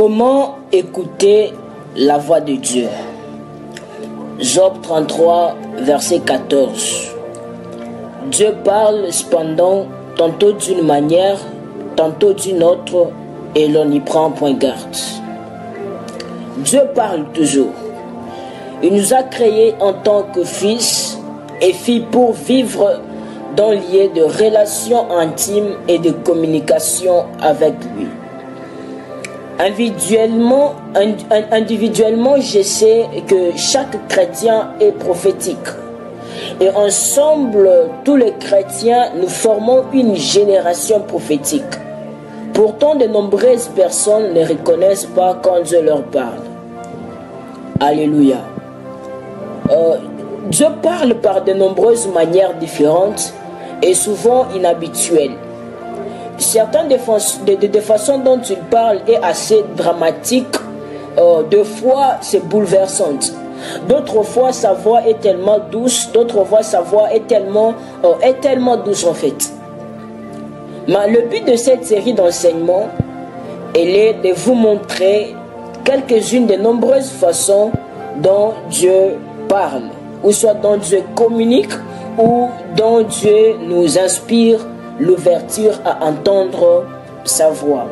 Comment écouter la voix de Dieu? Job 33, verset 14. Dieu parle cependant tantôt d'une manière, tantôt d'une autre, et l'on n'y prend point garde. Dieu parle toujours. Il nous a créés en tant que fils et filles pour vivre dans un lien de relation intime et de communication avec lui. Individuellement, je sais que chaque chrétien est prophétique. Et ensemble, tous les chrétiens, nous formons une génération prophétique. Pourtant, de nombreuses personnes ne reconnaissent pas quand Dieu leur parle. Alléluia. Dieu parle par de nombreuses manières différentes et souvent inhabituelles. Certaines des façons dont il parle est assez dramatique, deux fois c'est bouleversante. D'autres fois sa voix est tellement douce, d'autres fois sa voix est tellement douce en fait. Mais le but de cette série d'enseignements, est de vous montrer quelques-unes des nombreuses façons dont Dieu parle, ou soit dont Dieu communique, ou dont Dieu nous inspire l'ouverture à entendre sa voix.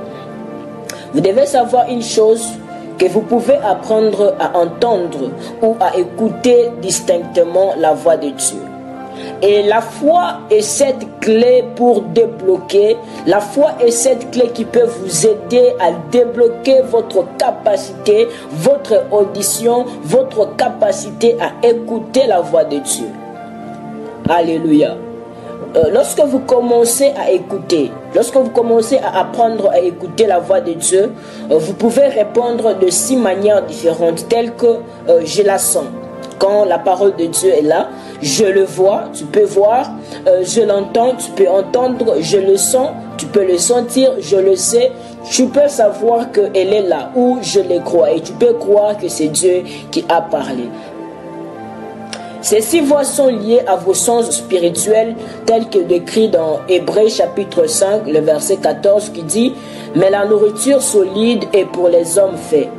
Vous devez savoir une chose, que vous pouvez apprendre à entendre ou à écouter distinctement la voix de Dieu. Et la foi est cette clé pour débloquer, la foi est cette clé qui peut vous aider à débloquer votre capacité, votre audition, votre capacité à écouter la voix de Dieu. Alléluia. Lorsque vous commencez à écouter, lorsque vous commencez à apprendre à écouter la voix de Dieu, vous pouvez répondre de 6 manières différentes, telles que je la sens. Quand la parole de Dieu est là, je le vois, tu peux voir, je l'entends, tu peux entendre, je le sens, tu peux le sentir, je le sais, tu peux savoir qu'elle est là, ou je le crois, et tu peux croire que c'est Dieu qui a parlé. Ces 6 voix sont liées à vos sens spirituels tels que décrit dans Hébreux chapitre 5, le verset 14 qui dit « Mais la nourriture solide est pour les hommes faits,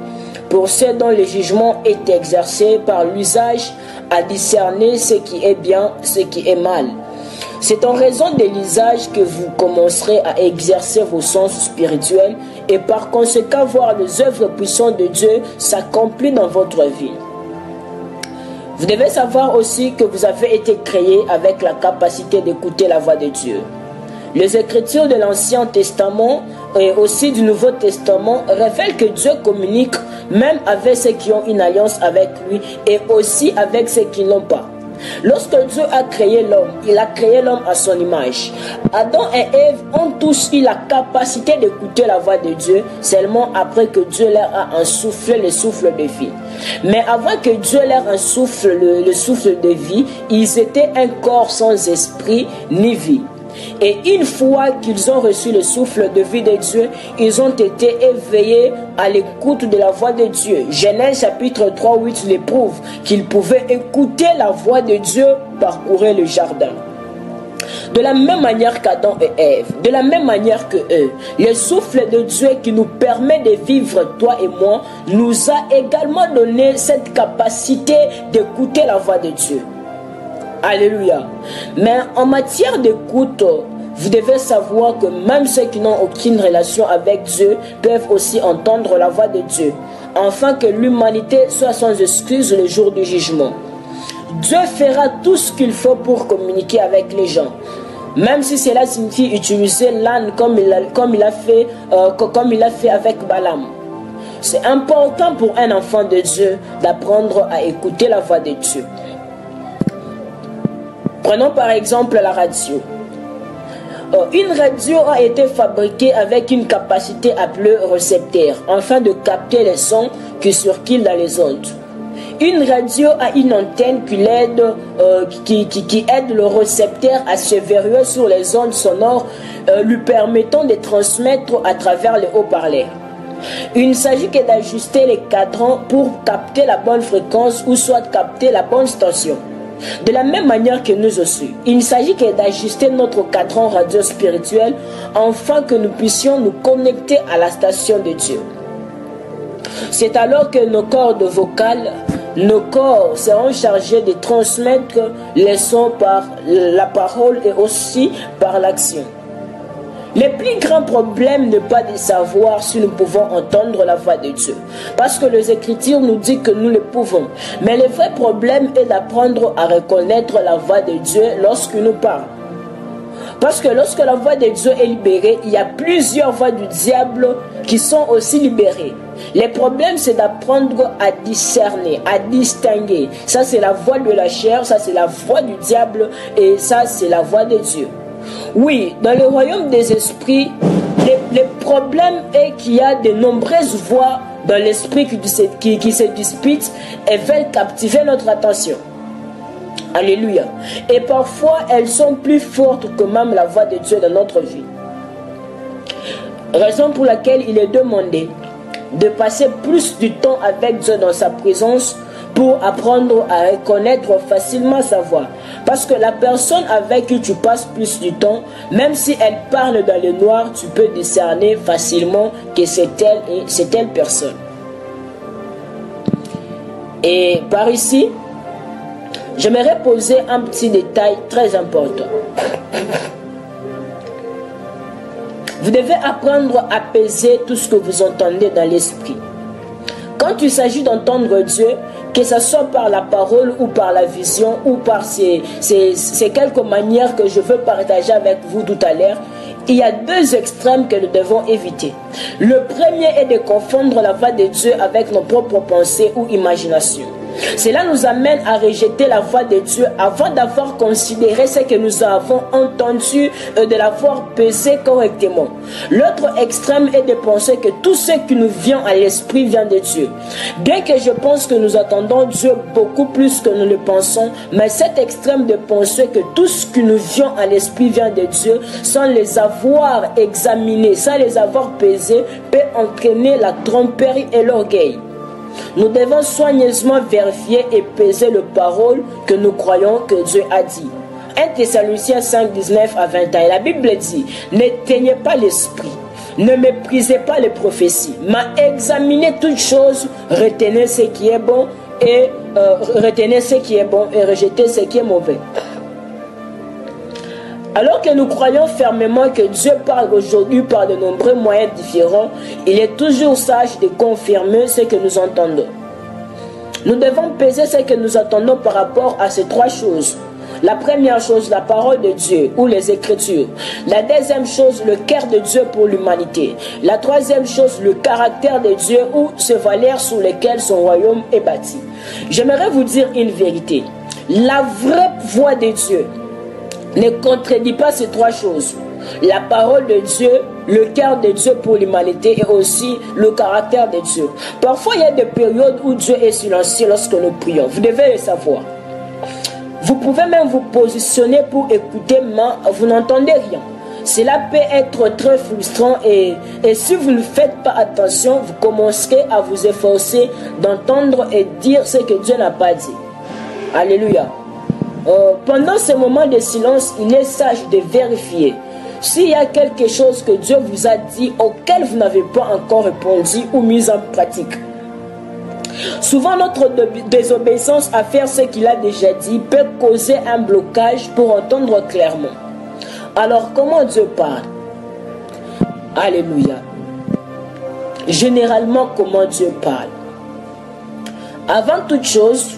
pour ceux dont le jugement est exercé par l'usage à discerner ce qui est bien, ce qui est mal. » C'est en raison de l'usage que vous commencerez à exercer vos sens spirituels et par conséquent voir les œuvres puissantes de Dieu s'accomplir dans votre vie. Vous devez savoir aussi que vous avez été créé avec la capacité d'écouter la voix de Dieu. Les Écritures de l'Ancien Testament et aussi du Nouveau Testament révèlent que Dieu communique même avec ceux qui ont une alliance avec lui et aussi avec ceux qui ne l'ont pas. Lorsque Dieu a créé l'homme, il a créé l'homme à son image. Adam et Ève ont tous eu la capacité d'écouter la voix de Dieu seulement après que Dieu leur a insoufflé le souffle de vie. Mais avant que Dieu leur insouffle le souffle de vie, ils étaient un corps sans esprit ni vie. Et une fois qu'ils ont reçu le souffle de vie de Dieu, ils ont été éveillés à l'écoute de la voix de Dieu. Genèse chapitre 3, 8 les prouve qu'ils pouvaient écouter la voix de Dieu parcourir le jardin. De la même manière qu'Adam et Ève, de la même manière que eux, le souffle de Dieu qui nous permet de vivre, toi et moi, nous a également donné cette capacité d'écouter la voix de Dieu. Alléluia. Mais en matière d'écoute, vous devez savoir que même ceux qui n'ont aucune relation avec Dieu peuvent aussi entendre la voix de Dieu, afin que l'humanité soit sans excuse le jour du jugement. Dieu fera tout ce qu'il faut pour communiquer avec les gens, même si cela signifie utiliser l'âne comme il a fait avec Balaam. C'est important pour un enfant de Dieu d'apprendre à écouter la voix de Dieu. Prenons par exemple la radio. Une radio a été fabriquée avec une capacité appelée récepteur, afin de capter les sons qui circulent dans les ondes. Une radio a une antenne qui aide le récepteur à se verrouiller sur les ondes sonores, lui permettant de transmettre à travers les haut-parleurs. Il ne s'agit que d'ajuster les cadrans pour capter la bonne fréquence ou soit capter la bonne station. De la même manière que nous aussi, il ne s'agit que d'ajuster notre cadran radio spirituel afin que nous puissions nous connecter à la station de Dieu. C'est alors que nos cordes vocales, nos corps seront chargés de transmettre les sons par la parole et aussi par l'action. Le plus grand problème n'est pas de savoir si nous pouvons entendre la voix de Dieu. Parce que les Écritures nous disent que nous le pouvons. Mais le vrai problème est d'apprendre à reconnaître la voix de Dieu lorsqu'il nous parle. Parce que lorsque la voix de Dieu est libérée, il y a plusieurs voix du diable qui sont aussi libérées. Le problème, c'est d'apprendre à discerner, à distinguer. Ça, c'est la voix de la chair, ça, c'est la voix du diable et ça, c'est la voix de Dieu. Oui, dans le royaume des esprits, le problème est qu'il y a de nombreuses voix dans l'esprit qui se disputent et veulent captiver notre attention. Alléluia. Et parfois, elles sont plus fortes que même la voix de Dieu dans notre vie. Raison pour laquelle il est demandé de passer plus du temps avec Dieu dans sa présence pour apprendre à reconnaître facilement sa voix. Parce que la personne avec qui tu passes plus du temps, même si elle parle dans le noir, tu peux discerner facilement que c'est telle personne. Et par ici, j'aimerais poser un petit détail très important. Vous devez apprendre à peser tout ce que vous entendez dans l'esprit. Quand il s'agit d'entendre Dieu, que ce soit par la parole ou par la vision ou par ces quelques manières que je veux partager avec vous tout à l'heure, il y a deux extrêmes que nous devons éviter. Le premier est de confondre la voix de Dieu avec nos propres pensées ou imaginations. Cela nous amène à rejeter la voix de Dieu avant d'avoir considéré ce que nous avons entendu et de l'avoir pesé correctement. L'autre extrême est de penser que tout ce qui nous vient à l'esprit vient de Dieu. Bien que je pense que nous attendons Dieu beaucoup plus que nous le pensons, mais cet extrême de penser que tout ce qui nous vient à l'esprit vient de Dieu, sans les avoir examinés, sans les avoir pesés, peut entraîner la tromperie et l'orgueil. Nous devons soigneusement vérifier et peser les paroles que nous croyons que Dieu a dit. 1 Thessaloniciens 5, 19 à 21. La Bible dit, n'éteignez pas l'esprit, ne méprisez pas les prophéties, mais examinez toutes choses, retenez ce qui est bon et rejetez ce qui est mauvais. Alors que nous croyons fermement que Dieu parle aujourd'hui par de nombreux moyens différents, il est toujours sage de confirmer ce que nous entendons. Nous devons peser ce que nous entendons par rapport à ces trois choses. La première chose, la parole de Dieu ou les Écritures. La deuxième chose, le cœur de Dieu pour l'humanité. La troisième chose, le caractère de Dieu ou ce valeur sur lequel son royaume est bâti. J'aimerais vous dire une vérité. La vraie voix de Dieu ne contredit pas ces trois choses. La parole de Dieu, le cœur de Dieu pour l'humanité et aussi le caractère de Dieu. Parfois, il y a des périodes où Dieu est silencieux lorsque nous prions. Vous devez le savoir. Vous pouvez même vous positionner pour écouter, mais vous n'entendez rien. Cela peut être très frustrant et si vous ne faites pas attention, vous commencerez à vous efforcer d'entendre et dire ce que Dieu n'a pas dit. Alléluia. Pendant ce moment de silence, il est sage de vérifier s'il y a quelque chose que Dieu vous a dit auquel vous n'avez pas encore répondu ou mis en pratique. Souvent, notre désobéissance à faire ce qu'il a déjà dit peut causer un blocage pour entendre clairement. Alors, comment Dieu parle? Alléluia. Généralement, comment Dieu parle? Avant toute chose,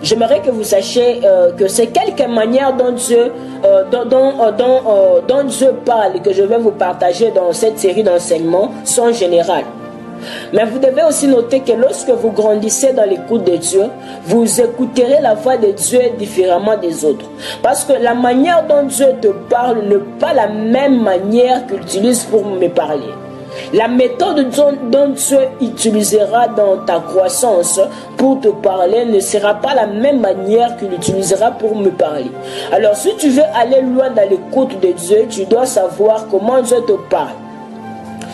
j'aimerais que vous sachiez que c'est quelques manières dont Dieu parle et que je vais vous partager dans cette série d'enseignements sont générales. Mais vous devez aussi noter que lorsque vous grandissez dans l'écoute de Dieu, vous écouterez la voix de Dieu différemment des autres. Parce que la manière dont Dieu te parle n'est pas la même manière qu'il utilise pour me parler. La méthode dont Dieu utilisera dans ta croissance pour te parler ne sera pas la même manière qu'il utilisera pour me parler. Alors si tu veux aller loin dans l'écoute de Dieu, tu dois savoir comment Dieu te parle.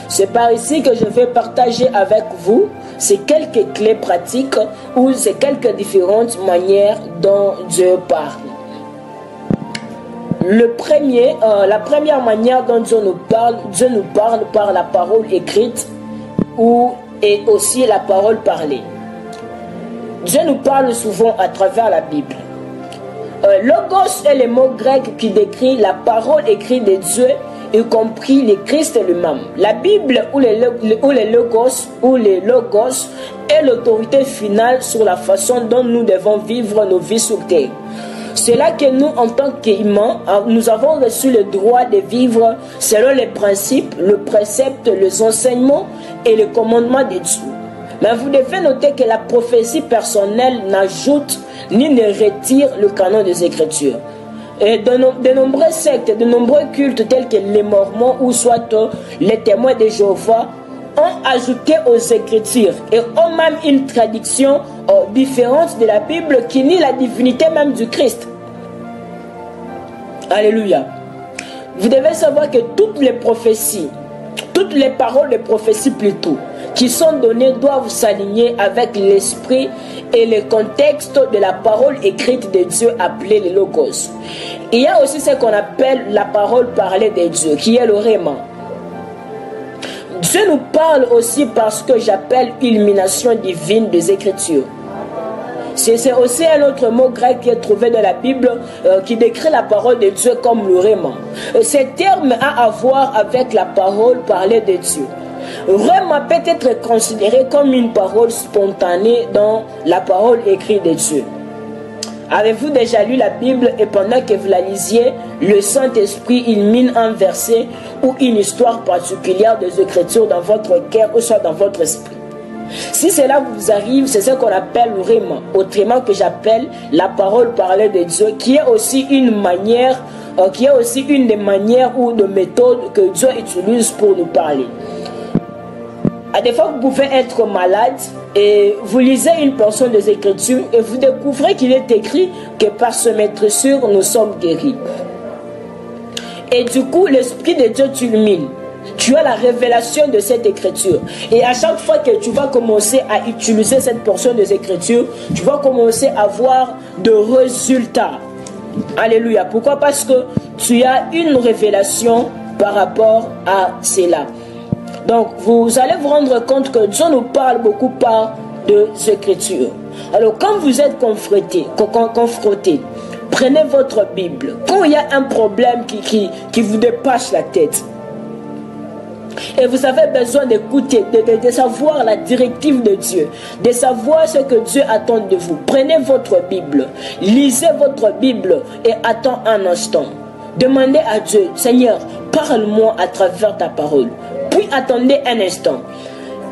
C'est par ici que je vais partager avec vous ces quelques clés pratiques ou ces quelques différentes manières dont Dieu parle. La première manière dont Dieu nous parle par la parole écrite ou et aussi la parole parlée. Dieu nous parle souvent à travers la Bible. Logos est le mot grec qui décrit la parole écrite de Dieu, y compris le Christ lui-même. La Bible ou les logos est l'autorité finale sur la façon dont nous devons vivre nos vies sur terre. C'est là que nous, en tant qu'humains, nous avons reçu le droit de vivre selon les principes, le précepte, les enseignements et les commandements de Dieu. Mais vous devez noter que la prophétie personnelle n'ajoute ni ne retire le canon des Écritures. Et de nombreux sectes, de nombreux cultes tels que les Mormons ou soit les témoins de Jéhovah ont ajouté aux Écritures et ont même une traduction différente de la Bible qui nie la divinité même du Christ. Alléluia. Vous devez savoir que toutes les prophéties, toutes les paroles de prophétie plutôt, qui sont données doivent s'aligner avec l'esprit et le contexte de la parole écrite de Dieu appelée le Logos. Il y a aussi ce qu'on appelle la parole parlée de Dieu, qui est le Réma. Dieu nous parle aussi parce que j'appelle illumination divine des Écritures. C'est aussi un autre mot grec qui est trouvé dans la Bible qui décrit la parole de Dieu comme le Réma. Ce terme a à voir avec la parole parlée de Dieu. Réma peut être considéré comme une parole spontanée dans la parole écrite de Dieu. Avez-vous déjà lu la Bible et pendant que vous la lisiez, le Saint-Esprit illumine un verset ou une histoire particulière des Écritures dans votre cœur ou soit dans votre esprit? Si cela vous arrive, c'est ce qu'on appelle le Réma, autrement que j'appelle la parole parlée de Dieu, qui est aussi une manière, une des manières ou de méthodes que Dieu utilise pour nous parler. À des fois, vous pouvez être malade et vous lisez une portion des Écritures et vous découvrez qu'il est écrit que par ce maîtressure, nous sommes guéris. Et du coup, l'Esprit de Dieu t'illumine. Tu as la révélation de cette écriture. Et à chaque fois que tu vas commencer à utiliser cette portion des Écritures, tu vas commencer à avoir de résultats. Alléluia. Pourquoi? Parce que tu as une révélation par rapport à cela. Donc, vous allez vous rendre compte que Dieu nous parle beaucoup par des Écritures. Alors, quand vous êtes confronté, prenez votre Bible. Quand il y a un problème qui vous dépasse la tête, et vous avez besoin d'écouter, de savoir la directive de Dieu, de savoir ce que Dieu attend de vous, prenez votre Bible, lisez votre Bible et attends un instant. Demandez à Dieu, Seigneur, parle-moi à travers ta parole. Puis attendez un instant.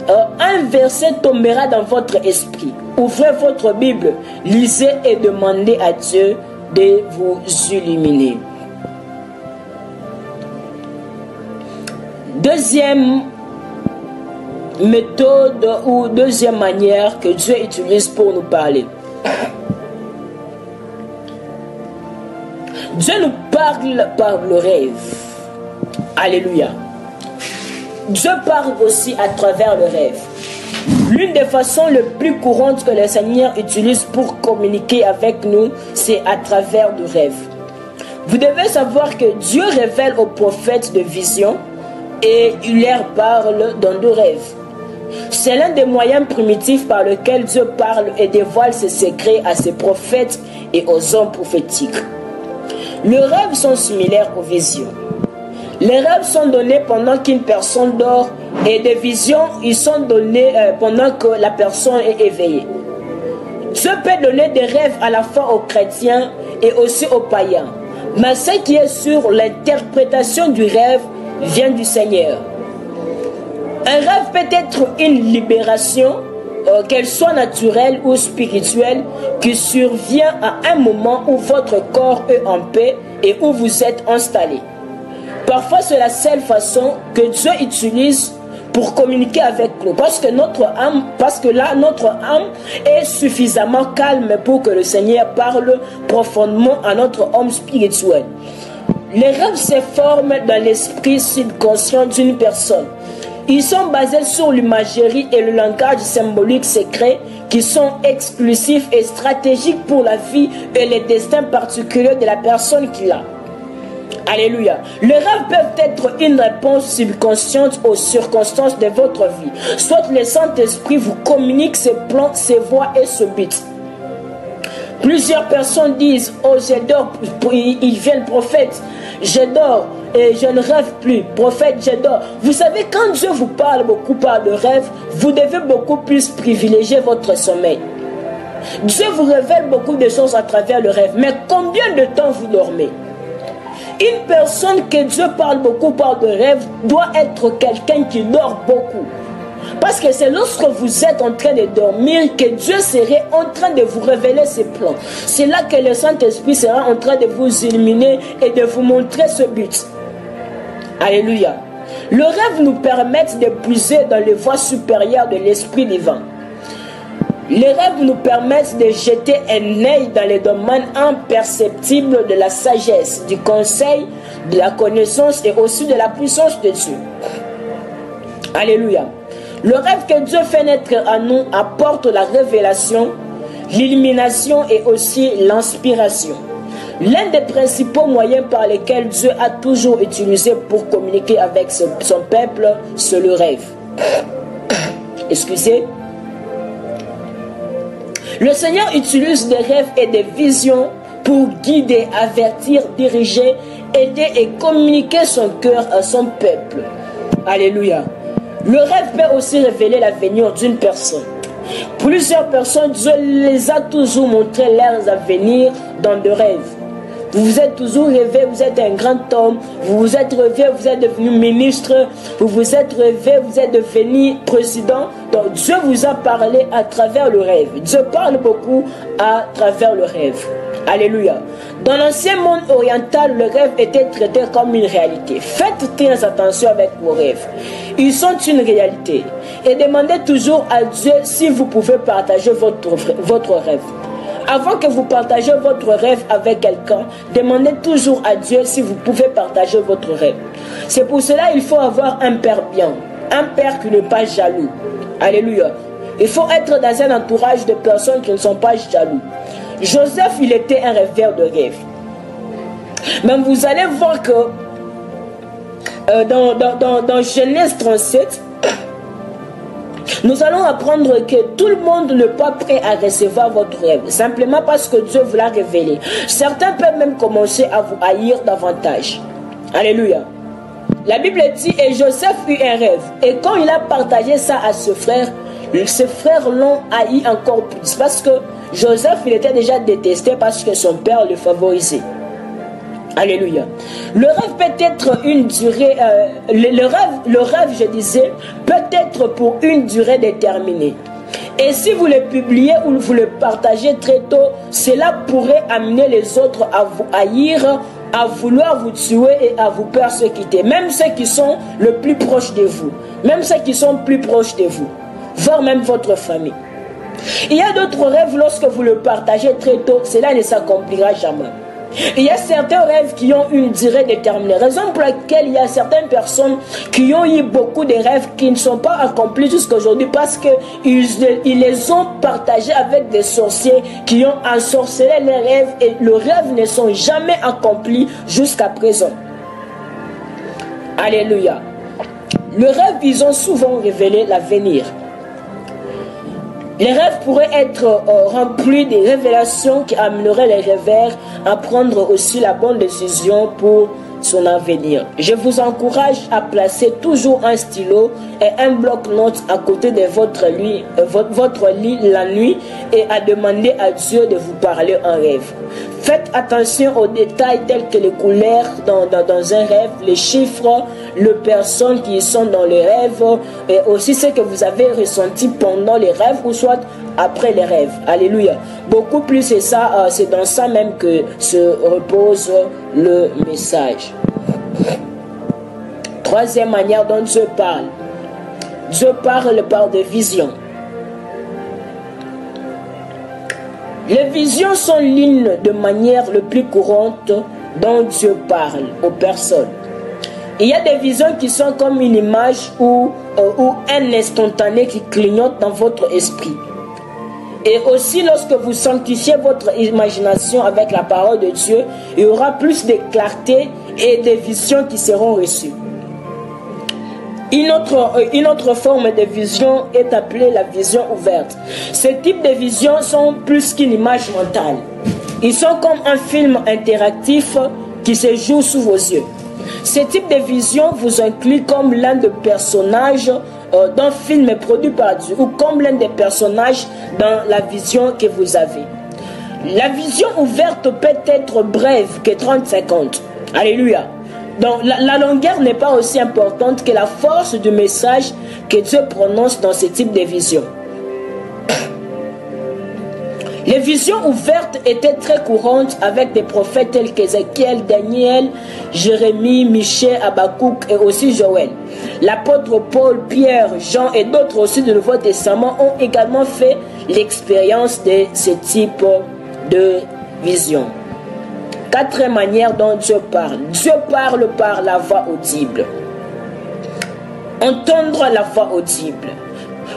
Un verset tombera dans votre esprit. Ouvrez votre Bible, lisez et demandez à Dieu de vous illuminer. Deuxième méthode ou deuxième manière que Dieu utilise pour nous parler. Dieu nous parle par le rêve. Alléluia. Dieu parle aussi à travers le rêve. L'une des façons les plus courantes que le Seigneur utilise pour communiquer avec nous, c'est à travers le rêve. Vous devez savoir que Dieu révèle aux prophètes des visions et il leur parle dans des rêves. C'est l'un des moyens primitifs par lesquels Dieu parle et dévoile ses secrets à ses prophètes et aux hommes prophétiques. Les rêves sont similaires aux visions. Les rêves sont donnés pendant qu'une personne dort et des visions ils sont donnés pendant que la personne est éveillée. Dieu peut donner des rêves à la fois aux chrétiens et aussi aux païens. Mais ce qui est sûr, l'interprétation du rêve vient du Seigneur. Un rêve peut être une libération, qu'elle soit naturelle ou spirituelle, qui survient à un moment où votre corps est en paix et où vous êtes installé. Parfois, c'est la seule façon que Dieu utilise pour communiquer avec nous. Parce que notre âme est suffisamment calme pour que le Seigneur parle profondément à notre homme spirituel. Les rêves se forment dans l'esprit subconscient d'une personne. Ils sont basés sur l'imagerie et le langage symbolique secret qui sont exclusifs et stratégiques pour la vie et le destin particulier de la personne qui l'a. Alléluia. Les rêves peuvent être une réponse subconsciente aux circonstances de votre vie. Soit le Saint-Esprit vous communique ses plans, ses voies et ce but. Plusieurs personnes disent, oh j'adore, il vient le prophète, j'adore et je ne rêve plus, prophète j'adore. Vous savez, quand Dieu vous parle beaucoup par le rêve, vous devez beaucoup plus privilégier votre sommeil. Dieu vous révèle beaucoup de choses à travers le rêve, mais combien de temps vous dormez? Une personne que Dieu parle beaucoup par le rêve doit être quelqu'un qui dort beaucoup. Parce que c'est lorsque vous êtes en train de dormir que Dieu serait en train de vous révéler ses plans. C'est là que le Saint-Esprit sera en train de vous illuminer et de vous montrer ce but. Alléluia. Le rêve nous permet de puiser dans les voies supérieures de l'Esprit divin. Les rêves nous permettent de jeter un œil dans les domaines imperceptibles de la sagesse, du conseil, de la connaissance et aussi de la puissance de Dieu. Alléluia. Le rêve que Dieu fait naître à nous apporte la révélation, l'illumination et aussi l'inspiration. L'un des principaux moyens par lesquels Dieu a toujours utilisé pour communiquer avec son peuple, c'est le rêve. Excusez. Le Seigneur utilise des rêves et des visions pour guider, avertir, diriger, aider et communiquer son cœur à son peuple. Alléluia. Le rêve peut aussi révéler l'avenir d'une personne. Plusieurs personnes, Dieu les a toujours montré leurs avenirs dans des rêves. Vous vous êtes toujours rêvé, vous êtes un grand homme. Vous vous êtes rêvé, vous êtes devenu ministre. Vous vous êtes rêvé, vous êtes devenu président. Donc Dieu vous a parlé à travers le rêve. Dieu parle beaucoup à travers le rêve. Alléluia. Dans l'ancien monde oriental, le rêve était traité comme une réalité. Faites très attention avec vos rêves. Ils sont une réalité. Et demandez toujours à Dieu si vous pouvez partager votre rêve. Avant que vous partagez votre rêve avec quelqu'un, demandez toujours à Dieu si vous pouvez partager votre rêve. C'est pour cela qu'il faut avoir un père bien, un père qui n'est pas jaloux. Alléluia. Il faut être dans un entourage de personnes qui ne sont pas jaloux. Joseph, il était un rêveur de rêve. Mais vous allez voir que dans Genèse 37, nous allons apprendre que tout le monde n'est pas prêt à recevoir votre rêve, simplement parce que Dieu vous l'a révélé. Certains peuvent même commencer à vous haïr davantage. Alléluia. La Bible dit, et Joseph eut un rêve, et quand il a partagé ça à ses frères l'ont haï encore plus, parce que Joseph, il était déjà détesté parce que son père le favorisait. Alléluia. Le rêve peut être une durée, le rêve, je disais, peut être pour une durée déterminée. Et si vous le publiez ou vous le partagez très tôt, cela pourrait amener les autres à vous haïr, à vouloir vous tuer et à vous persécuter. Même ceux qui sont le plus proches de vous. Même ceux qui sont plus proches de vous. Voire même votre famille. Il y a d'autres rêves, lorsque vous le partagez très tôt, cela ne s'accomplira jamais. Il y a certains rêves qui ont une durée déterminée. Raison pour laquelle il y a certaines personnes qui ont eu beaucoup de rêves qui ne sont pas accomplis jusqu'à aujourd'hui parce qu'ils les ont partagés avec des sorciers qui ont ensorcelé les rêves et les rêves ne sont jamais accomplis jusqu'à présent. Alléluia. Les rêves, ils ont souvent révélé l'avenir. Les rêves pourraient être remplis de révélations qui amèneraient les rêveurs à prendre aussi la bonne décision pour son avenir. Je vous encourage à placer toujours un stylo et un bloc-notes à côté de votre lit la nuit et à demander à Dieu de vous parler en rêve. Faites attention aux détails tels que les couleurs dans un rêve, les chiffres, les personnes qui sont dans les rêves et aussi ce que vous avez ressenti pendant les rêves ou soit après les rêves. Alléluia. Beaucoup plus c'est ça, c'est dans ça même que se repose le message. Troisième manière dont Dieu parle. Dieu parle par des visions. Les visions sont l'une de manière le plus courante dont Dieu parle aux personnes. Il y a des visions qui sont comme une image ou un instantané qui clignote dans votre esprit. Et aussi, lorsque vous sanctifiez votre imagination avec la parole de Dieu, il y aura plus de clarté et de visions qui seront reçues. Une autre forme de vision est appelée la vision ouverte. Ce type de visions sont plus qu'une image mentale. Ils sont comme un film interactif qui se joue sous vos yeux. Ce type de vision vous inclut comme l'un des personnages d'un film produit par Dieu ou comme l'un des personnages dans la vision que vous avez. La vision ouverte peut être brève que 30 secondes. Alléluia. Donc la longueur n'est pas aussi importante que la force du message que Dieu prononce dans ce type de vision. Les visions ouvertes étaient très courantes avec des prophètes tels qu'Ézéchiel, Daniel, Jérémie, Michée, Habakkuk et aussi Joël. L'apôtre Paul, Pierre, Jean et d'autres aussi du Nouveau Testament ont également fait l'expérience de ce type de vision. 4 manières dont Dieu parle. Dieu parle par la voix audible. Entendre la voix audible.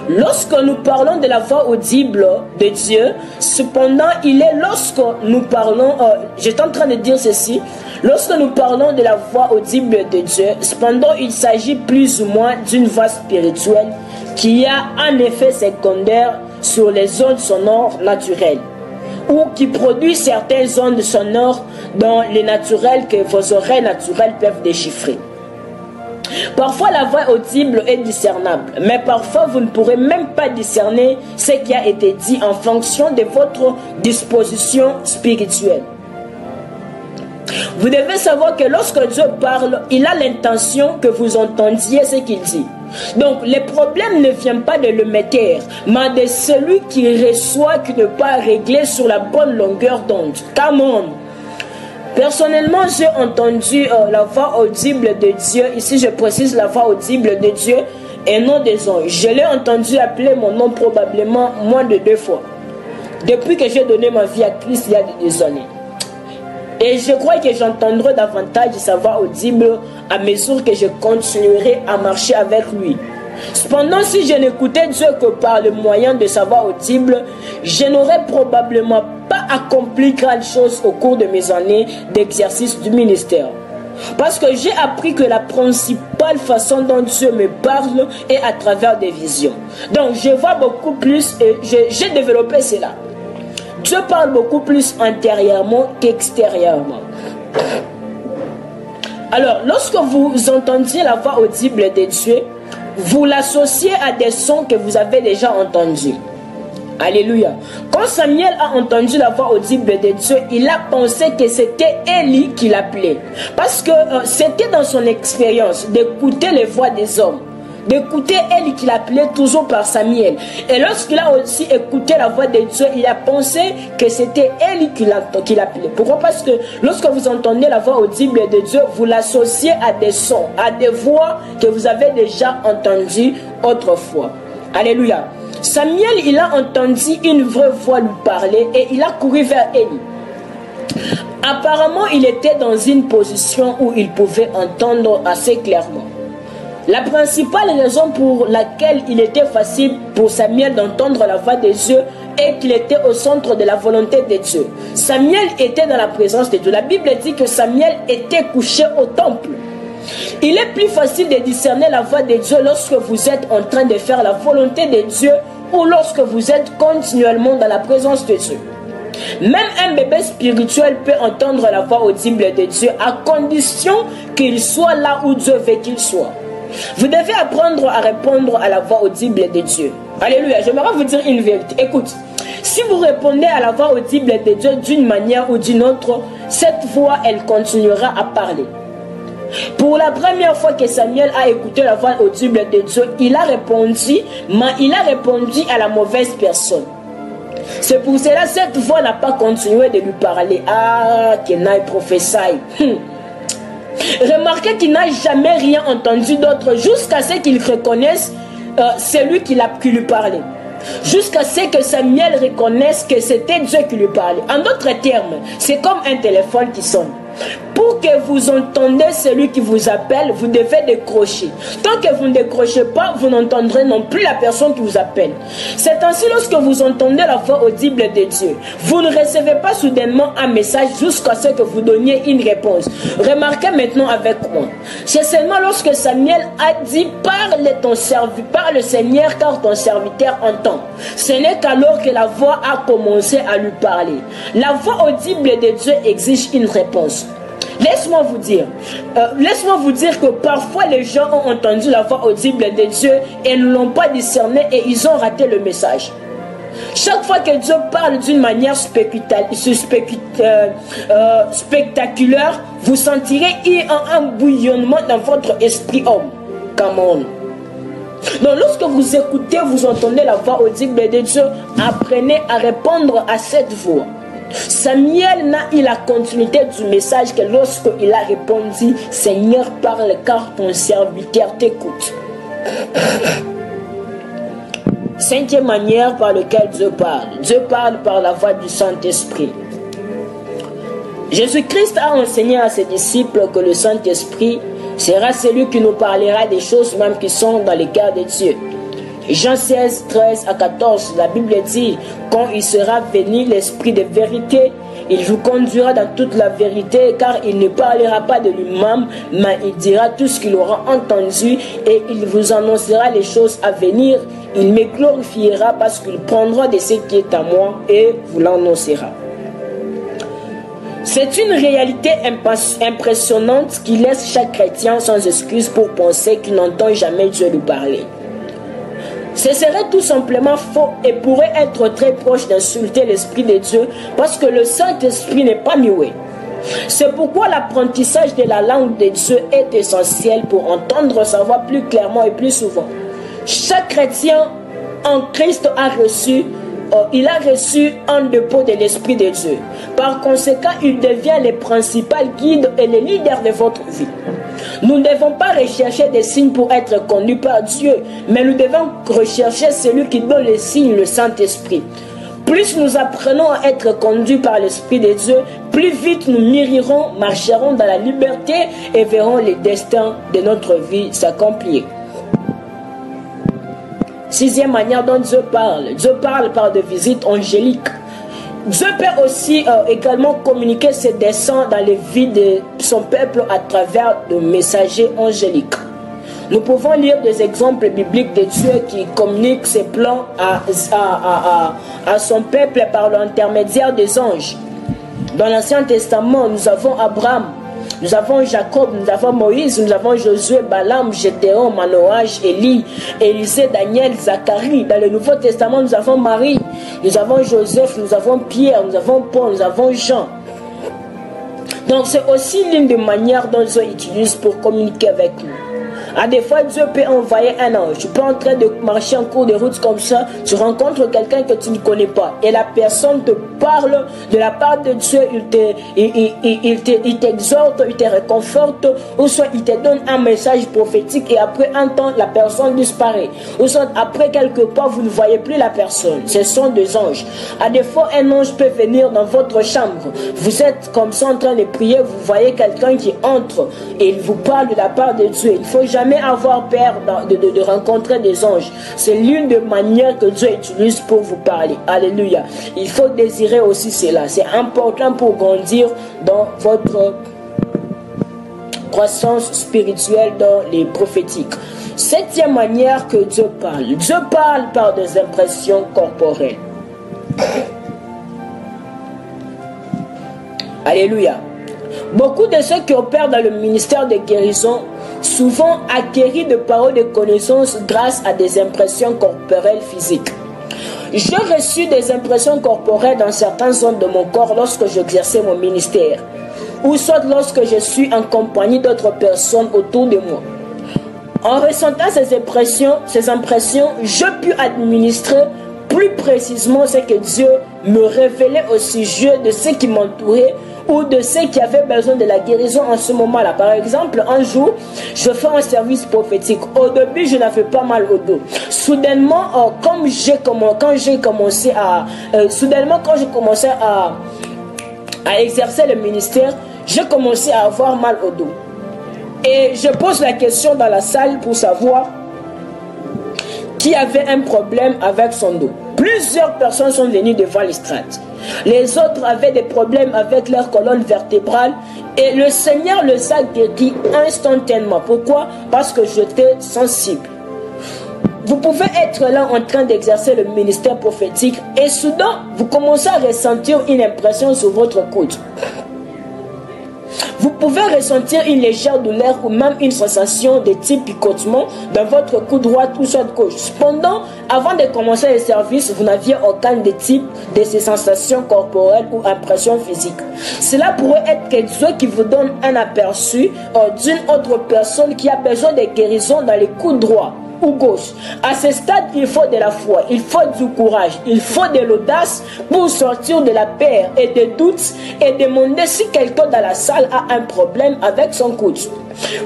Lorsque nous parlons de la voix audible de Dieu, cependant, il est lorsque nous parlons, j'étais en train de dire ceci, lorsque nous parlons de la voix audible de Dieu, cependant, il s'agit plus ou moins d'une voix spirituelle qui a un effet secondaire sur les ondes sonores naturelles ou qui produit certaines ondes sonores dans les naturels que vos oreilles naturelles peuvent déchiffrer. Parfois la voix audible est discernable, mais parfois vous ne pourrez même pas discerner ce qui a été dit en fonction de votre disposition spirituelle. Vous devez savoir que lorsque Dieu parle, il a l'intention que vous entendiez ce qu'il dit. Donc le problème ne vient pas de l'émetteur, mais de celui qui reçoit qui n'est pas réglé sur la bonne longueur d'onde. Come on! Personnellement, j'ai entendu la voix audible de Dieu. Ici, je précise la voix audible de Dieu et non des anges. Je l'ai entendu appeler mon nom probablement moins de 2 fois. Depuis que j'ai donné ma vie à Christ il y a des années. Et je crois que j'entendrai davantage sa voix audible à mesure que je continuerai à marcher avec lui. Cependant, si je n'écoutais Dieu que par le moyen de sa voix audible, je n'aurais probablement pas accompli grand chose au cours de mes années d'exercice du ministère. Parce que j'ai appris que la principale façon dont Dieu me parle est à travers des visions. Donc, je vois beaucoup plus et j'ai développé cela. Dieu parle beaucoup plus intérieurement qu'extérieurement. Alors, lorsque vous entendiez la voix audible de Dieu, vous l'associez à des sons que vous avez déjà entendus. Alléluia. Quand Samuel a entendu la voix audible de Dieu, il a pensé que c'était Élie qui l'appelait. Parce que c'était dans son expérience d'écouter les voix des hommes. D'écouter Élie qui l'appelait toujours par Samuel. Et lorsqu'il a aussi écouté la voix de Dieu, il a pensé que c'était Élie qui l'appelait. Pourquoi? Parce que lorsque vous entendez la voix audible de Dieu, vous l'associez à des sons, à des voix que vous avez déjà entendues autrefois. Alléluia. Samuel, il a entendu une vraie voix lui parler et il a couru vers Élie. Apparemment, il était dans une position où il pouvait entendre assez clairement. La principale raison pour laquelle il était facile pour Samuel d'entendre la voix de Dieu est qu'il était au centre de la volonté de Dieu. Samuel était dans la présence de Dieu. La Bible dit que Samuel était couché au temple. Il est plus facile de discerner la voix de Dieu lorsque vous êtes en train de faire la volonté de Dieu ou lorsque vous êtes continuellement dans la présence de Dieu. Même un bébé spirituel peut entendre la voix audible de Dieu à condition qu'il soit là où Dieu veut qu'il soit. Vous devez apprendre à répondre à la voix audible de Dieu. Alléluia. J'aimerais vous dire une vérité. Écoute, si vous répondez à la voix audible de Dieu d'une manière ou d'une autre, cette voix, elle continuera à parler. Pour la première fois que Samuel a écouté la voix audible de Dieu, il a répondu, mais il a répondu à la mauvaise personne. C'est pour cela que cette voix n'a pas continué de lui parler. Ah, Kenaï prophétie. Remarquez qu'il n'a jamais rien entendu d'autre jusqu'à ce qu'il reconnaisse celui qui lui parlait. Jusqu'à ce que Samuel reconnaisse que c'était Dieu qui lui parlait. En d'autres termes, c'est comme un téléphone qui sonne. Pour que vous entendez celui qui vous appelle, vous devez décrocher. Tant que vous ne décrochez pas, vous n'entendrez non plus la personne qui vous appelle. C'est ainsi lorsque vous entendez la voix audible de Dieu. Vous ne recevez pas soudainement un message jusqu'à ce que vous donniez une réponse. Remarquez maintenant avec moi. C'est seulement lorsque Samuel a dit « Parle Seigneur car ton serviteur entend ». Ce n'est qu'alors que la voix a commencé à lui parler. La voix audible de Dieu exige une réponse. Laisse-moi vous dire que parfois les gens ont entendu la voix audible de Dieu et ne l'ont pas discerné et ils ont raté le message. Chaque fois que Dieu parle d'une manière spectaculaire, vous sentirez un bouillonnement dans votre esprit homme. Come on. Donc lorsque vous écoutez, vous entendez la voix audible de Dieu, apprenez à répondre à cette voix. Samuel n'a eu la continuité du message que lorsqu'il a répondu « Seigneur, parle car ton serviteur t'écoute ». Cinquième manière par laquelle Dieu parle. Dieu parle par la voix du Saint-Esprit. Jésus-Christ a enseigné à ses disciples que le Saint-Esprit sera celui qui nous parlera des choses même qui sont dans les cœurs de Dieu. Jean 16, 13 à 14, la Bible dit « Quand il sera venu l'Esprit de vérité, il vous conduira dans toute la vérité, car il ne parlera pas de lui-même, mais il dira tout ce qu'il aura entendu, et il vous annoncera les choses à venir. Il me glorifiera parce qu'il prendra de ce qui est à moi et vous l'annoncera. » C'est une réalité impressionnante qui laisse chaque chrétien sans excuse pour penser qu'il n'entend jamais Dieu lui parler. Ce serait tout simplement faux et pourrait être très proche d'insulter l'Esprit de Dieu parce que le Saint-Esprit n'est pas muet. C'est pourquoi l'apprentissage de la langue de Dieu est essentiel pour entendre sa voix plus clairement et plus souvent. Chaque chrétien en Christ a reçu un dépôt de l'Esprit de Dieu. Par conséquent, il devient le principal guide et le leader de votre vie. Nous ne devons pas rechercher des signes pour être conduits par Dieu, mais nous devons rechercher celui qui donne les signes, le Saint-Esprit. Plus nous apprenons à être conduits par l'Esprit de Dieu, plus vite nous mûrirons, marcherons dans la liberté et verrons les destins de notre vie s'accomplir. Sixième manière dont Dieu parle par des visites angéliques. Dieu peut aussi également communiquer ses desseins dans les vies de son peuple à travers de messagers angéliques. Nous pouvons lire des exemples bibliques de Dieu qui communique ses plans à son peuple par l'intermédiaire des anges. Dans l'Ancien Testament, nous avons Abraham, nous avons Jacob, nous avons Moïse, nous avons Josué, Balaam, Gédéon, Manoach, Élie, Élisée, Daniel, Zacharie. Dans le Nouveau Testament, nous avons Marie, nous avons Joseph, nous avons Pierre, nous avons Paul, nous avons Jean. Donc c'est aussi l'une des manières dont Dieu utilise pour communiquer avec nous. À des fois, Dieu peut envoyer un ange. Tu peux en train de marcher en cours de route comme ça, tu rencontres quelqu'un que tu ne connais pas. Et la personne te parle de la part de Dieu, il t'exhorte, il te réconforte, ou soit il te donne un message prophétique et après un temps, la personne disparaît. Ou soit après quelque part, vous ne voyez plus la personne. Ce sont des anges. À des fois, un ange peut venir dans votre chambre. Vous êtes comme ça en train de prier, vous voyez quelqu'un qui entre et il vous parle de la part de Dieu. Il ne faut jamais avoir peur de rencontrer des anges. C'est l'une des manières que Dieu utilise pour vous parler. Alléluia. Il faut désirer aussi cela. C'est important pour grandir dans votre croissance spirituelle dans les prophétiques. Septième manière que Dieu parle. Dieu parle par des impressions corporelles. Alléluia. Beaucoup de ceux qui opèrent dans le ministère de guérison souvent acquéris de paroles de connaissance grâce à des impressions corporelles physiques. J'ai reçu des impressions corporelles dans certaines zones de mon corps lorsque j'exerçais mon ministère, ou soit lorsque je suis en compagnie d'autres personnes autour de moi. En ressentant ces impressions, je puis administrer plus précisément ce que Dieu me révélait au sujet de ce qui m'entourait ou de ceux qui avaient besoin de la guérison en ce moment-là. Par exemple, un jour, je fais un service prophétique. Au début, je n'avais pas mal au dos. Soudainement, quand j'ai commencé à exercer le ministère, j'ai commencé à avoir mal au dos. Et je pose la question dans la salle pour savoir qui avait un problème avec son dos. Plusieurs personnes sont venues devant l'estrade. Les autres avaient des problèmes avec leur colonne vertébrale et le Seigneur les a guéris instantanément. Pourquoi? Parce que j'étais sensible. Vous pouvez être là en train d'exercer le ministère prophétique et soudain, vous commencez à ressentir une impression sur votre coude. Vous pouvez ressentir une légère douleur ou même une sensation de type picotement dans votre cou droit ou soit gauche. Cependant, avant de commencer le service, vous n'aviez aucun des types de ces sensations corporelles ou impressions physiques. Cela pourrait être quelque chose qui vous donne un aperçu d'une autre personne qui a besoin de guérison dans les coups droits ou gauche. À ce stade, il faut de la foi, il faut du courage, il faut de l'audace pour sortir de la peur et des doutes et demander si quelqu'un dans la salle a un problème avec son coude.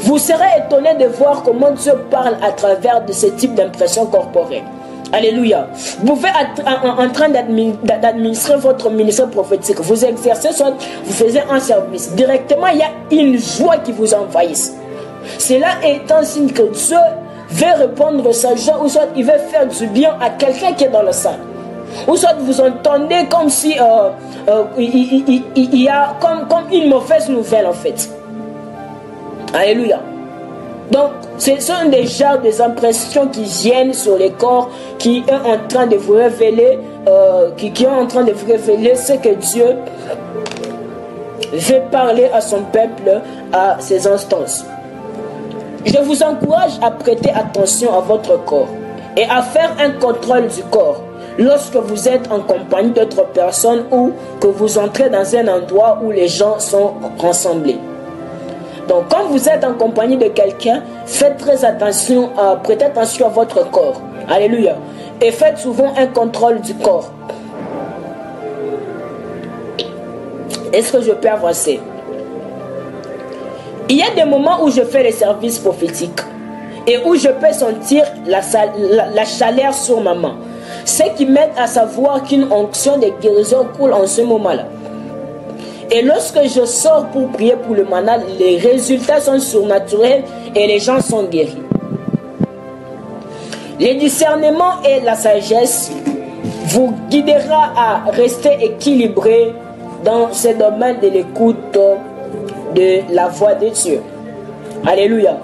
Vous serez étonné de voir comment Dieu parle à travers de ce type d'impression corporelle. Alléluia. Vous pouvez être en train d'administrer votre ministère prophétique. Vous exercez, soit vous faites un service. Directement, il y a une joie qui vous envahisse. Cela est un signe que Dieu veut répondre sa joie, ou soit il veut faire du bien à quelqu'un qui est dans la salle. Ou soit vous entendez comme si il y a comme une mauvaise nouvelle en fait. Alléluia. Donc, ce sont déjà des impressions qui viennent sur les corps, qui est en train de vous révéler, qui est en train de vous révéler ce que Dieu veut parler à son peuple à ces instances. Je vous encourage à prêter attention à votre corps et à faire un contrôle du corps lorsque vous êtes en compagnie d'autres personnes ou que vous entrez dans un endroit où les gens sont rassemblés. Donc, quand vous êtes en compagnie de quelqu'un, faites très attention, prêtez attention à votre corps. Alléluia. Et faites souvent un contrôle du corps. Est-ce que je peux avancer? Il y a des moments où je fais les services prophétiques et où je peux sentir la chaleur sur ma main. Ce qui m'aide à savoir qu'une onction de guérison coule en ce moment-là. Et lorsque je sors pour prier pour le malade, les résultats sont surnaturels et les gens sont guéris. Le discernement et la sagesse vous guidera à rester équilibré dans ce domaine de l'écoute de la voix de Dieu. Alléluia.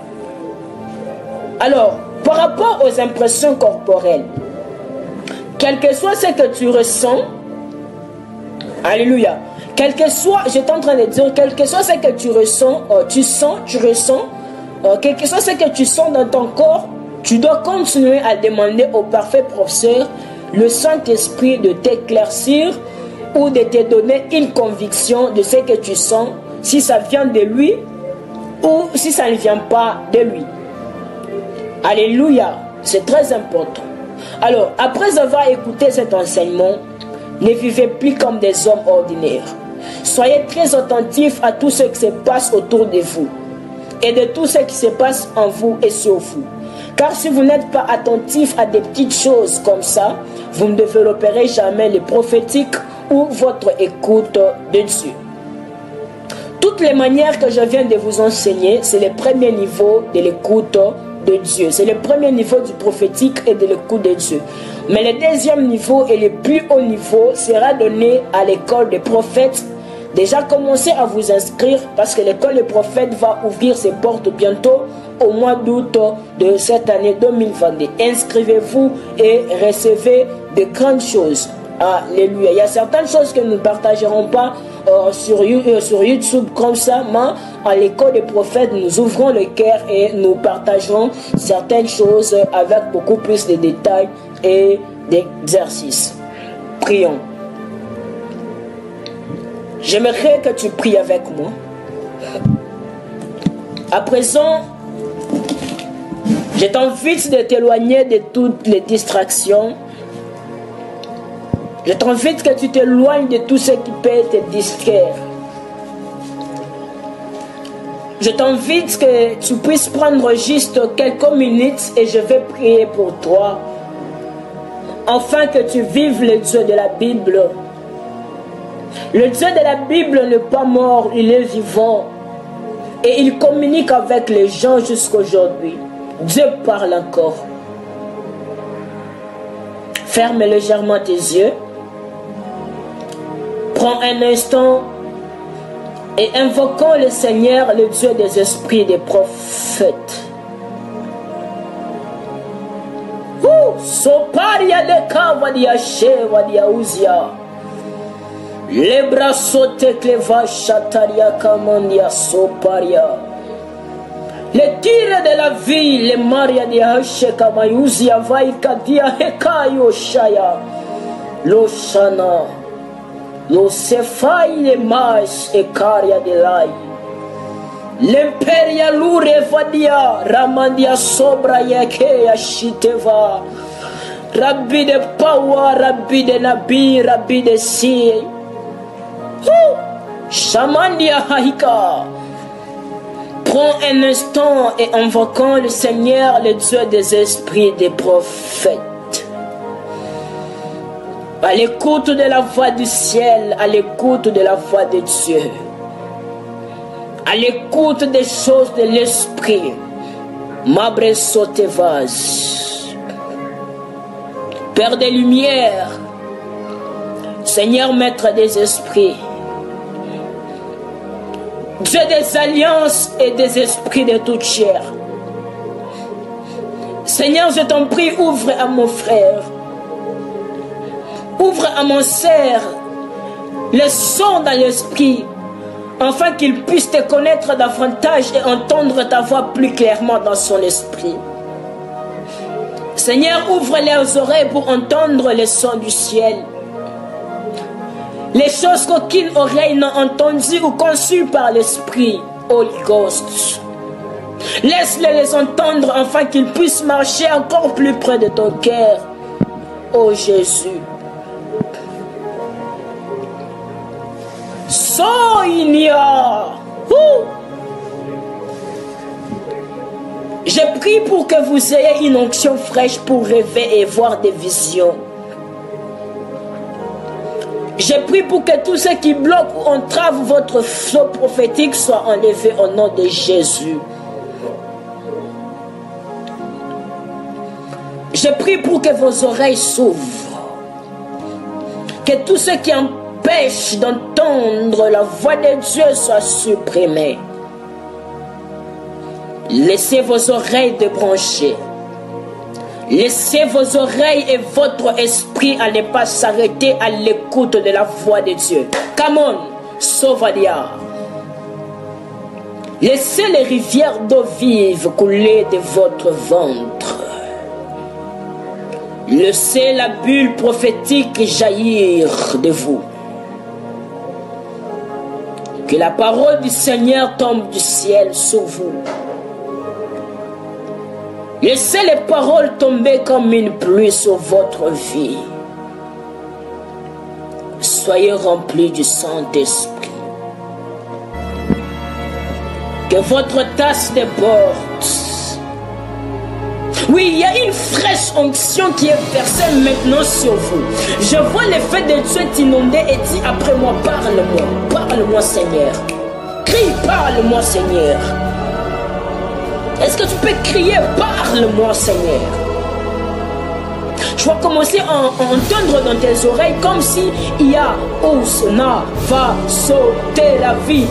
Alors, par rapport aux impressions corporelles, quel que soit ce que tu ressens, alléluia, quel que soit, j'étais en train de dire, quel que soit ce que tu ressens, quel que soit ce que tu sens dans ton corps, tu dois continuer à demander au parfait professeur, le Saint-Esprit, de t'éclaircir ou de te donner une conviction de ce que tu sens, si ça vient de lui ou si ça ne vient pas de lui. Alléluia, c'est très important. Alors, après avoir écouté cet enseignement, ne vivez plus comme des hommes ordinaires. Soyez très attentifs à tout ce qui se passe autour de vous et de tout ce qui se passe en vous et sur vous. Car si vous n'êtes pas attentif à des petites choses comme ça, vous ne développerez jamais le prophétique ou votre écoute de Dieu. Toutes les manières que je viens de vous enseigner, c'est le premier niveau de l'écoute de Dieu. C'est le premier niveau du prophétique et de l'écoute de Dieu. Mais le deuxième niveau et le plus haut niveau sera donné à l'école des prophètes. Déjà commencez à vous inscrire parce que l'école des prophètes va ouvrir ses portes bientôt au mois d'août de cette année 2022. Inscrivez-vous et recevez de grandes choses. Alléluia. Il y a certaines choses que nous ne partagerons pas sur YouTube comme ça, mais à l'école des prophètes, nous ouvrons le cœur et nous partagerons certaines choses avec beaucoup plus de détails et d'exercices. Prions. J'aimerais que tu pries avec moi. À présent, je t'invite de t'éloigner de toutes les distractions. Je t'invite que tu t'éloignes de tout ce qui peut te distraire. Je t'invite que tu puisses prendre juste quelques minutes et je vais prier pour toi. Afin que tu vives le Dieu de la Bible. Le Dieu de la Bible n'est pas mort, il est vivant. Et il communique avec les gens jusqu'aujourd'hui. Dieu parle encore. Ferme légèrement tes yeux. Prends un instant et invoquons le Seigneur, le Dieu des esprits des prophètes. Soparia de Kavadia Shevadia Uzia. Les bras sautés cleva chataria kamandia soparia. Les tirs de la vie, les maria de Hasheka Mayuzia Vaikadia Hekayo Shaya. Loshana. Lo Sefai le Mas et Karia de Lai. L'Imperia Lure Vadia Ramandia Sobra Yakea Shiteva. Rabbi de Pawa, Rabbi de Nabi, Rabbi de Si. Shamandia Haika. Prends un instant et invoquons le Seigneur, le Dieu des esprits des prophètes. À l'écoute de la voix du ciel, à l'écoute de la voix de Dieu, à l'écoute des choses de l'esprit. Mabre Sotevaz. Père des lumières, Seigneur maître des esprits, Dieu des alliances et des esprits de toute chair. Seigneur, je t'en prie, ouvre à mon frère, ouvre à mon sœur le son dans l'esprit, afin qu'il puisse te connaître davantage et entendre ta voix plus clairement dans son esprit. Seigneur, ouvre leurs oreilles pour entendre les sons du ciel. Les choses qu'aucune oreille n'a entendues ou conçues par l'Esprit, Holy Ghost. Laisse-les les entendre afin qu'ils puissent marcher encore plus près de ton cœur, ô Jésus. Soinia. Je prie pour que vous ayez une onction fraîche pour rêver et voir des visions. Je prie pour que tout ce qui bloque ou entrave votre flot prophétique soit enlevé au nom de Jésus. Je prie pour que vos oreilles s'ouvrent. Que tout ce qui empêche d'entendre la voix de Dieu soit supprimé. Laissez vos oreilles débrancher. Laissez vos oreilles et votre esprit à ne pas s'arrêter à l'écoute de la voix de Dieu. Come on, Sovalia. Laissez les rivières d'eau vive couler de votre ventre. Laissez la bulle prophétique jaillir de vous. Que la parole du Seigneur tombe du ciel sur vous. Laissez les paroles tomber comme une pluie sur votre vie. Soyez remplis du Saint-Esprit. Que votre tasse déborde. Oui, il y a une fraîche onction qui est versée maintenant sur vous. Je vois l'effet de Dieu t'inonder et dis après moi, parle-moi. Parle-moi, Seigneur. Crie, parle-moi, Seigneur. Est-ce que tu peux crier, parle-moi, Seigneur? Je vais commencer à entendre dans tes oreilles comme si il y a Ousna, va, so, la vie,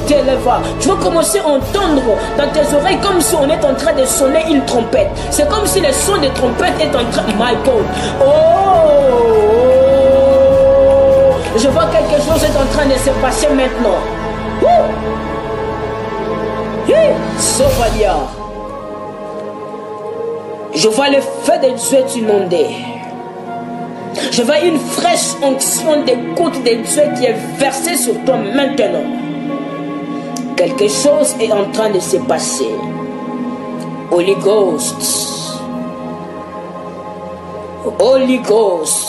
va. Tu vas commencer à entendre dans tes oreilles comme si on est en train de sonner une trompette. C'est comme si le son de trompette est en train. My God. Oh! Je vois quelque chose est en train de se passer maintenant. Sovalia. Je vois le feu de Dieu t'inonder. Je vois une fraîche onction d'écoute de Dieu qui est versée sur toi maintenant. Quelque chose est en train de se passer. Holy Ghost. Holy Ghost.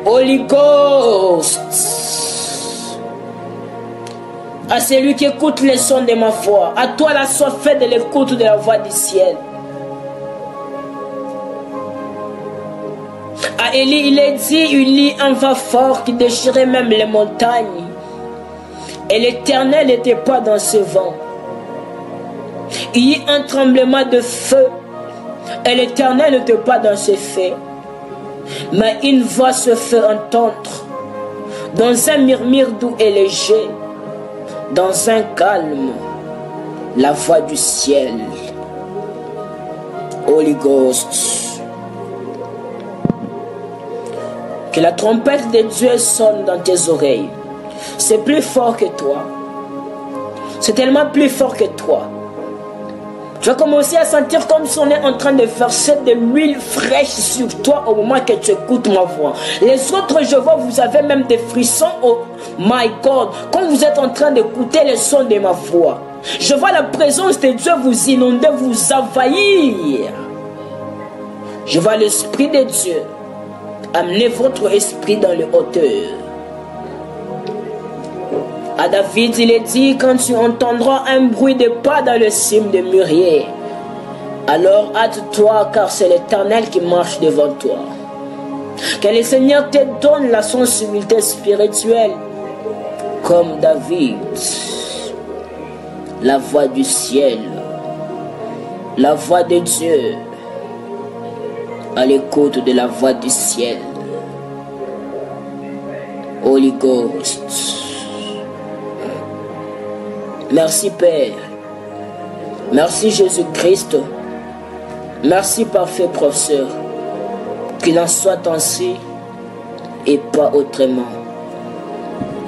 Holy Ghost. À celui qui écoute les sons de ma voix, à toi la soif faite de l'écoute de la voix du ciel. À Élie, il est dit, il lit un vent fort qui déchirait même les montagnes. Et l'Éternel n'était pas dans ce vent. Il y eut un tremblement de feu. Et l'Éternel n'était pas dans ce feu. Mais une voix se fait entendre. Dans un murmure doux et léger. Dans un calme. La voix du ciel. Holy Ghost. Que la trompette de Dieu sonne dans tes oreilles. C'est plus fort que toi. C'est tellement plus fort que toi. Tu vas commencer à sentir comme si on est en train de verser de l'huile fraîche sur toi au moment que tu écoutes ma voix. Les autres, je vois, vous avez même des frissons. Oh my God. Quand vous êtes en train d'écouter le son de ma voix. Je vois la présence de Dieu vous inonder, vous envahir. Je vois l'Esprit de Dieu amener votre esprit dans les hauteurs. À David, il est dit, quand tu entendras un bruit de pas dans le cime de mûrier, alors hâte-toi, car c'est l'Éternel qui marche devant toi. Que le Seigneur te donne la sensibilité spirituelle, comme David. La voix du ciel, la voix de Dieu, à l'écoute de la voix du ciel. Holy Ghost. Merci Père. Merci Jésus-Christ. Merci parfait professeur. Qu'il en soit ainsi et pas autrement.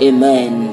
Amen.